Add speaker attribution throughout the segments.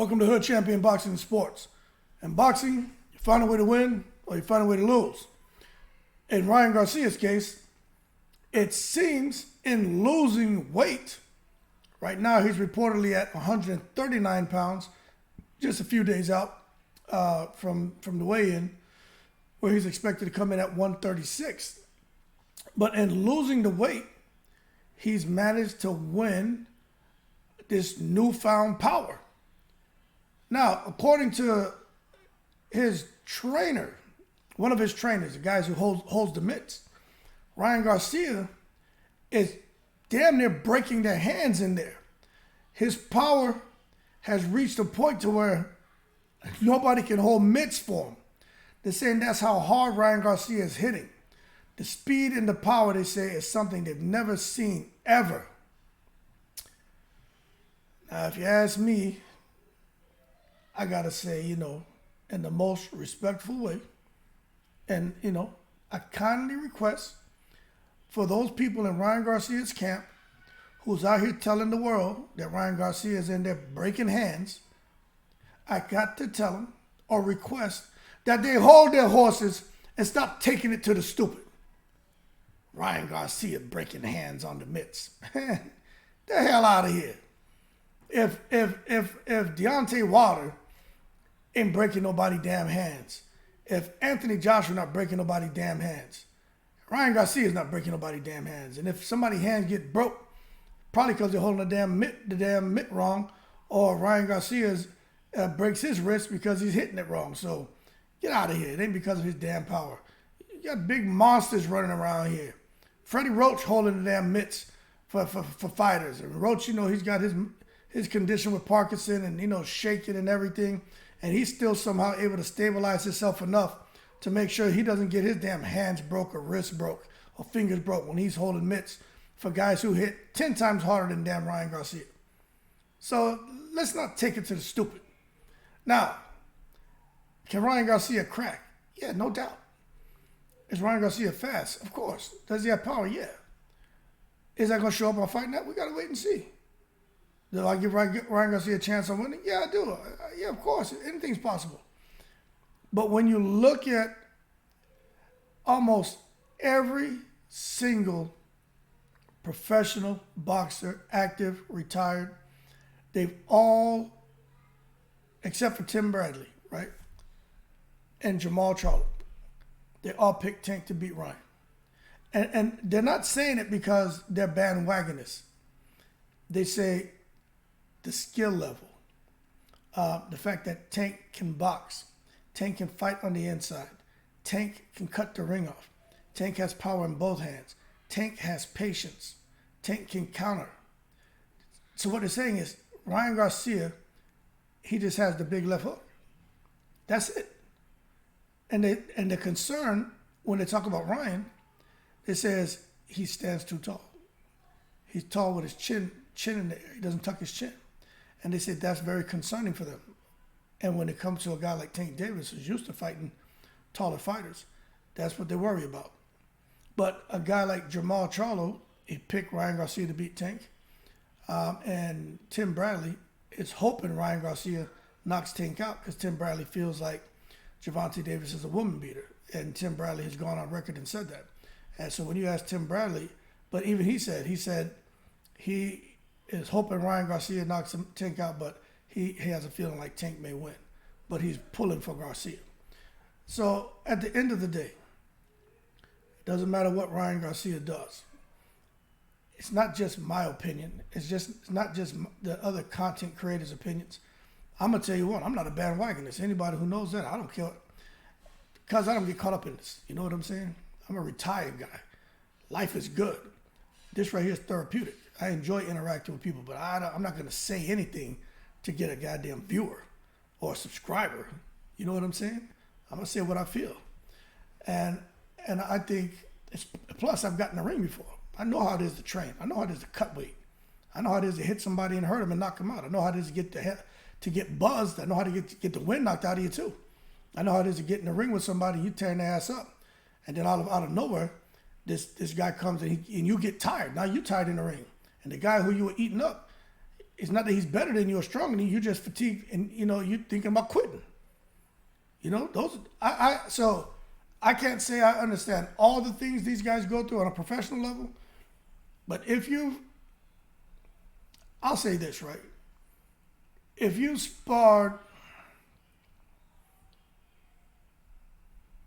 Speaker 1: Welcome to Hood Champion Boxing and Sports. In boxing, you find a way to win or you find a way to lose. In Ryan Garcia's case, it seems in losing weight, right now he's reportedly at 139 pounds, just a few days out from the weigh-in, where he's expected to come in at 136. But in losing the weight, he's managed to win this newfound power. Now, according to his trainer, one of his trainers, the guys who holds the mitts, Ryan Garcia is damn near breaking their hands in there. His power has reached a point to where nobody can hold mitts for him. They're saying that's how hard Ryan Garcia is hitting. The speed and the power, they say, is something they've never seen ever. Now, if you ask me, I gotta say, in the most respectful way, and, I kindly request for those people in Ryan Garcia's camp who's out here telling the world that Ryan Garcia is in there breaking hands, I got to tell them or request that they hold their horses and stop taking it to the stupid. Ryan Garcia breaking hands on the mitts. Man, the hell out of here. If Deontay Wilder ain't breaking nobody damn hands, if Anthony Joshua not breaking nobody damn hands, Ryan Garcia is not breaking nobody damn hands. And if somebody's hands get broke, probably because they're holding the damn mitt wrong, or Ryan Garcia breaks his wrist because he's hitting it wrong. So get out of here. It ain't because of his damn power. You got big monsters running around here. Freddie Roach holding the damn mitts for fighters. And Roach, he's got his condition with Parkinson and, shaking and everything. And he's still somehow able to stabilize himself enough to make sure he doesn't get his damn hands broke or wrists broke or fingers broke when he's holding mitts for guys who hit 10 times harder than damn Ryan Garcia. So let's not take it to the stupid. Now, can Ryan Garcia crack? Yeah, no doubt. Is Ryan Garcia fast? Of course. Does he have power? Yeah. Is that going to show up on Fight Night? We got to wait and see. Do I give Ryan Garcia a chance on winning? Yeah, I do. Yeah, of course. Anything's possible. But when you look at almost every single professional boxer, active, retired, they've all, except for Tim Bradley, right? And Jamal Charlo, they all picked Tank to beat Ryan. And they're not saying it because they're bandwagonists. They say the skill level, the fact that Tank can box, Tank can fight on the inside, Tank can cut the ring off, Tank has power in both hands, Tank has patience, Tank can counter. So what they're saying is Ryan Garcia, he just has the big left hook. That's it. And the concern when they talk about Ryan, it says he stands too tall. He's tall with his chin in the air. He doesn't tuck his chin. And they say that's very concerning for them. And when it comes to a guy like Tank Davis, who's used to fighting taller fighters, that's what they worry about. But a guy like Jamal Charlo, he picked Ryan Garcia to beat Tank. And Tim Bradley is hoping Ryan Garcia knocks Tank out because Tim Bradley feels like Gervonta Davis is a woman beater. And Tim Bradley has gone on record and said that. And so when you ask Tim Bradley, but even he said he is hoping Ryan Garcia knocks Tank out, but he has a feeling like Tank may win. But he's pulling for Garcia. So at the end of the day, it doesn't matter what Ryan Garcia does. It's not just my opinion. It's not just the other content creators' opinions. I'm going to tell you what, I'm not a bandwagonist. Anybody who knows that, I don't care. Because I don't get caught up in this. You know what I'm saying? I'm a retired guy. Life is good. This right here is therapeutic. I enjoy interacting with people, but I'm not going to say anything to get a goddamn viewer or a subscriber. You know what I'm saying? I'm going to say what I feel. And I think, plus I've gotten in the ring before. I know how it is to train. I know how it is to cut weight. I know how it is to hit somebody and hurt them and knock them out. I know how it is to get buzzed. I know how to get the wind knocked out of you too. I know how it is to get in the ring with somebody, you tearing their ass up. And then out of nowhere, this guy comes and you get tired. Now you're tired in the ring. And the guy who you were eating up, It's not that he's better than you or stronger than you. You're just fatigued, and you're thinking about quitting. So I can't say I understand all the things these guys go through on a professional level, but I'll say this, right? If you sparred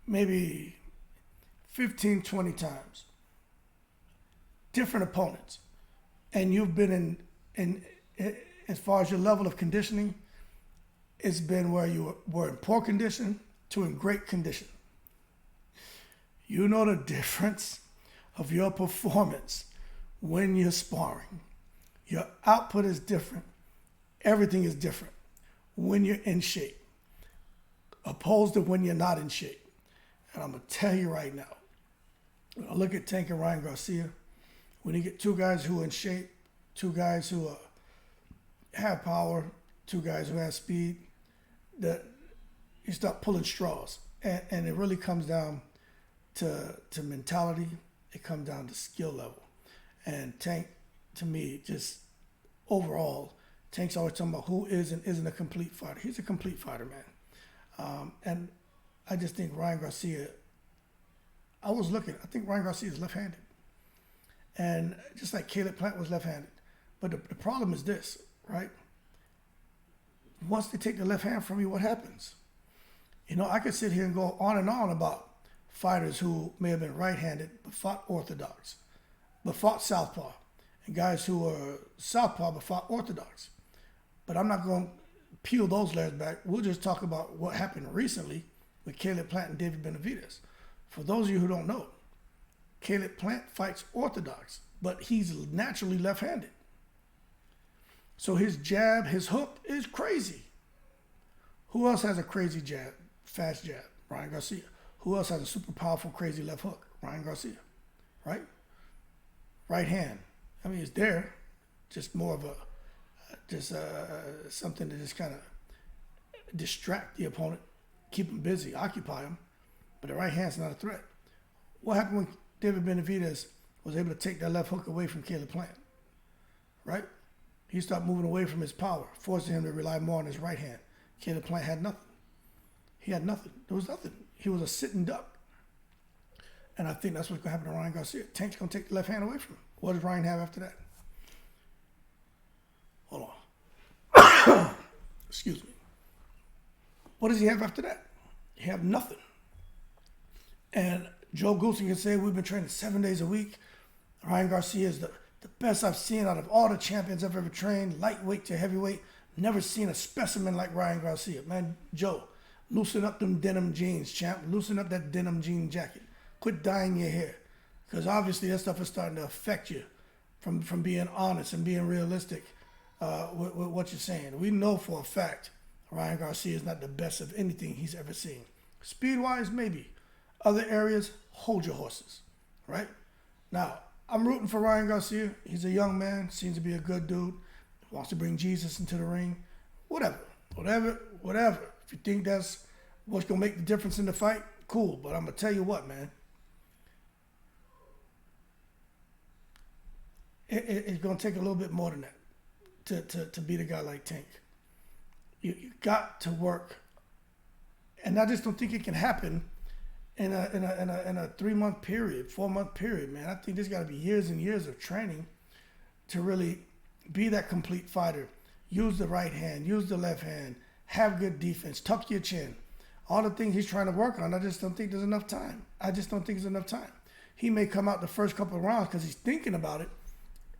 Speaker 1: maybe 15, 20 times, different opponents, and you've been in as far as your level of conditioning, it's been where you were in poor condition to in great condition. You know the difference of your performance when you're sparring. Your output is different. Everything is different when you're in shape, opposed to when you're not in shape. And I'm going to tell you right now, when I look at Tank and Ryan Garcia, when you get two guys who are in shape, two guys who have power, two guys who have speed, that you start pulling straws. And it really comes down to mentality. It comes down to skill level. And Tank, to me, just overall, Tank's always talking about who is and isn't a complete fighter. He's a complete fighter, man. And I just think Ryan Garcia, I think Ryan Garcia is left-handed. And just like Caleb Plant was left-handed. But the problem is this, right? Once they take the left hand from you, what happens? I could sit here and go on and on about fighters who may have been right-handed but fought orthodox, but fought southpaw, and guys who are southpaw but fought orthodox. But I'm not going to peel those layers back. We'll just talk about what happened recently with Caleb Plant and David Benavidez. For those of you who don't know, Caleb Plant fights orthodox, but he's naturally left-handed. So his jab, his hook is crazy. Who else has a crazy jab, fast jab? Ryan Garcia. Who else has a super powerful, crazy left hook? Ryan Garcia, right? Right hand. I mean, it's there, just more of something to just kind of distract the opponent, keep him busy, occupy him. But the right hand's not a threat. What happened when David Benavidez was able to take that left hook away from Caleb Plant, right? He started moving away from his power, forcing him to rely more on his right hand. Caleb Plant had nothing. He had nothing. There was nothing. He was a sitting duck. And I think that's what's going to happen to Ryan Garcia. Tank's going to take the left hand away from him. What does Ryan have after that? Hold on. Excuse me. What does he have after that? He have nothing. And Joe Goulston can say we've been training 7 days a week. Ryan Garcia is the best I've seen out of all the champions I've ever trained, lightweight to heavyweight. Never seen a specimen like Ryan Garcia. Man, Joe, loosen up them denim jeans, champ. Loosen up that denim jean jacket. Quit dyeing your hair. Because obviously that stuff is starting to affect you from being honest and being realistic with what you're saying. We know for a fact Ryan Garcia is not the best of anything he's ever seen. Speed-wise, maybe. Other areas, hold your horses, right? Now, I'm rooting for Ryan Garcia. He's a young man, seems to be a good dude, wants to bring Jesus into the ring. Whatever. If you think that's what's going to make the difference in the fight, cool. But I'm going to tell you what, man. It's going to take a little bit more than that to beat a guy like Tank. You got to work. And I just don't think it can happen in a 3-month period, 4-month period, man. I think there's got to be years and years of training to really be that complete fighter. Use the right hand, use the left hand, have good defense, tuck your chin. All the things he's trying to work on, I just don't think there's enough time. He may come out the first couple of rounds because he's thinking about it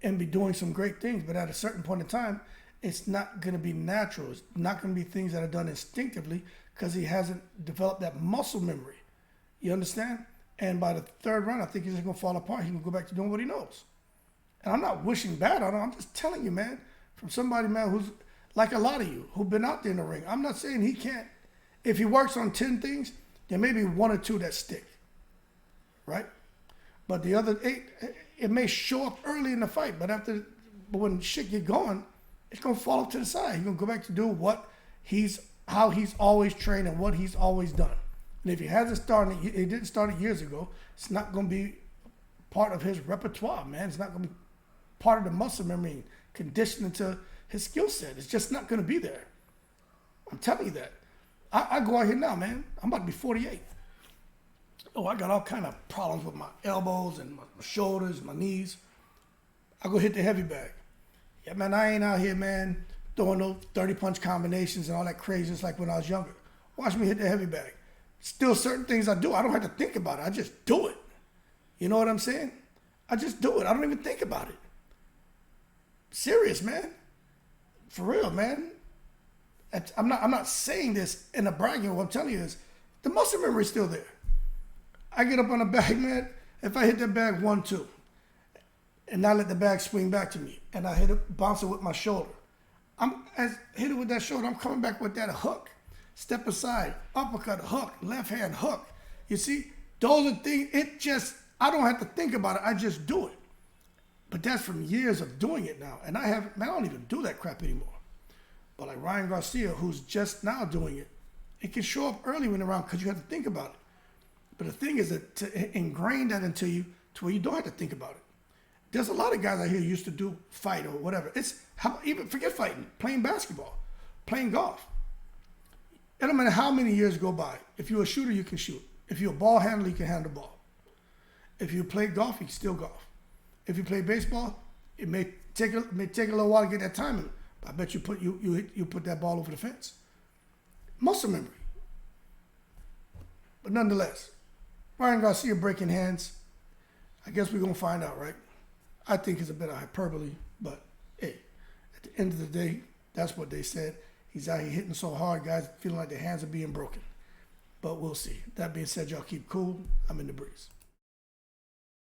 Speaker 1: and be doing some great things, but at a certain point in time, it's not going to be natural. It's not going to be things that are done instinctively because he hasn't developed that muscle memory. You understand? And by the third round, I think he's just going to fall apart. He can go back to doing what he knows. And I'm not wishing bad on him. I'm just telling you, man, from somebody, man, who's like a lot of you who've been out there in the ring. I'm not saying he can't. If he works on 10 things, there may be 1 or 2 that stick, right? But the other 8, it may show up early in the fight, but when shit get going, it's going to fall up to the side. He's going to go back to do how he's always trained and what he's always done. And if he hasn't started, it didn't start it years ago, it's not going to be part of his repertoire, man. It's not going to be part of the muscle memory and conditioning to his skill set is just not going to be there. I'm telling you that. I go out here now, man. I'm about to be 48. Oh, I got all kind of problems with my elbows and my shoulders, my knees. I go hit the heavy bag. Yeah, man, I ain't out here, man, throwing those 30-punch combinations and all that craziness like when I was younger. Watch me hit the heavy bag. Still certain things I do, I don't have to think about it. I just do it. You know what I'm saying? I just do it. I don't even think about it. Serious, man. For real, man. I'm not saying this in a bragging. What I'm telling you is the muscle memory is still there. I get up on a bag, man. If I hit that bag 1-2, and I let the bag swing back to me, and I hit it, bounce it with my shoulder, hit it with that shoulder. I'm coming back with that hook. Step aside, uppercut, hook, left hand hook. You see, those are things. I don't have to think about it. I just do it. But that's from years of doing it now, and I don't even do that crap anymore. But like Ryan Garcia, who's just now doing it, it can show up early when around because you have to think about it. But the thing is that to ingrain that into you to where you don't have to think about it. There's a lot of guys out here who used to do fight or whatever. Even forget fighting, playing basketball, playing golf. It don't matter how many years go by. If you're a shooter, you can shoot. If you're a ball handler, you can handle the ball. If you play golf, you can still golf. If you play baseball, it may take a little while to get that timing. I bet you put that ball over the fence. Muscle memory. But nonetheless, Ryan Garcia breaking hands. I guess we're gonna find out, right? I think it's a bit of hyperbole, but hey, at the end of the day, that's what they said. He's out here hitting so hard, guys feeling like their hands are being broken. But we'll see. That being said, y'all keep cool. I'm in the breeze.